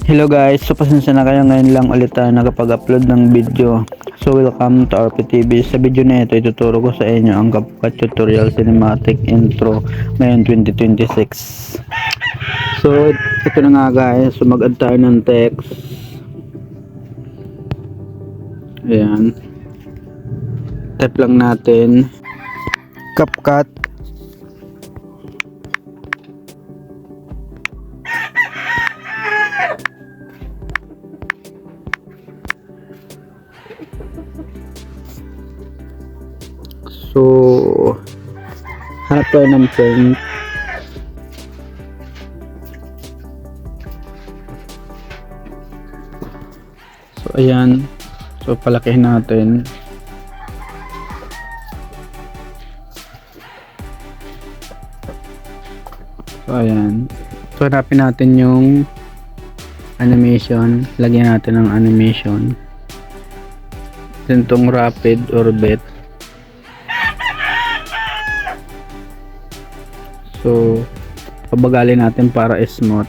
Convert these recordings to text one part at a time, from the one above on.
Hello guys, so pasensya na kayo, ngayon lang ulit tayo nakapag-upload ng video. So welcome to RPTV. Sa video na ito, ituturo ko sa inyo ang CapCut Tutorial Cinematic Intro ngayon 2026. So ito na nga guys, so mag-add tayo ng text. Ayan. Type lang natin CapCut. So hanap tayo ng font. So ayan, so palakihin natin. So ayan, so hanapin natin yung animation, lagyan natin ng animation, then tong rapid orbit. So pabagalin natin para smooth.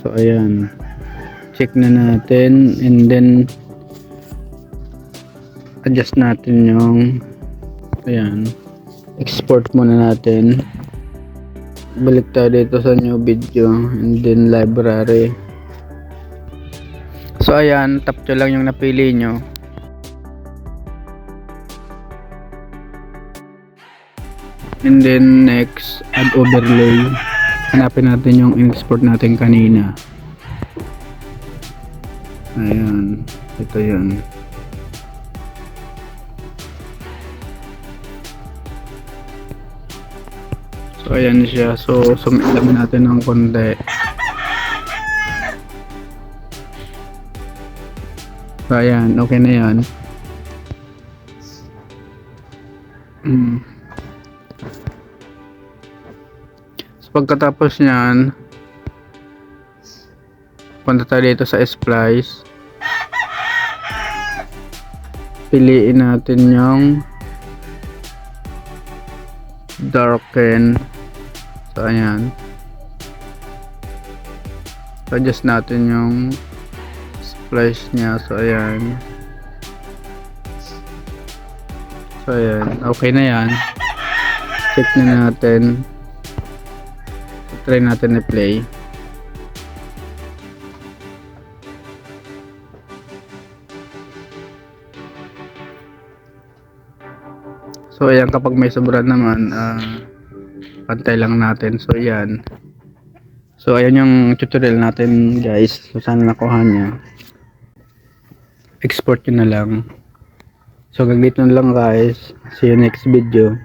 So ayan, check na natin, and then adjust natin yung ayan, export muna natin, balik tayo dito sa new video, and then library. So ayan, tap nyo lang yung napili nyo, and then next, add overlay. Hanapin natin yung export natin kanina. Ayan, ito yun. So ayan siya, so sumit lang natin ng konti. So ayan, okay na yan. Pagkatapos nyan, punta tayo dito sa splice, piliin natin yung darken. So ayan, adjust natin yung splice nya. So ayan, okay na yan. Check na natin, try natin i-play. So ayan, kapag may sobra naman, pantay lang natin. So ayan, so ayan yung tutorial natin guys. So sana nakuha nya, export nyo na lang. So hanggang dito na lang guys, see you next video.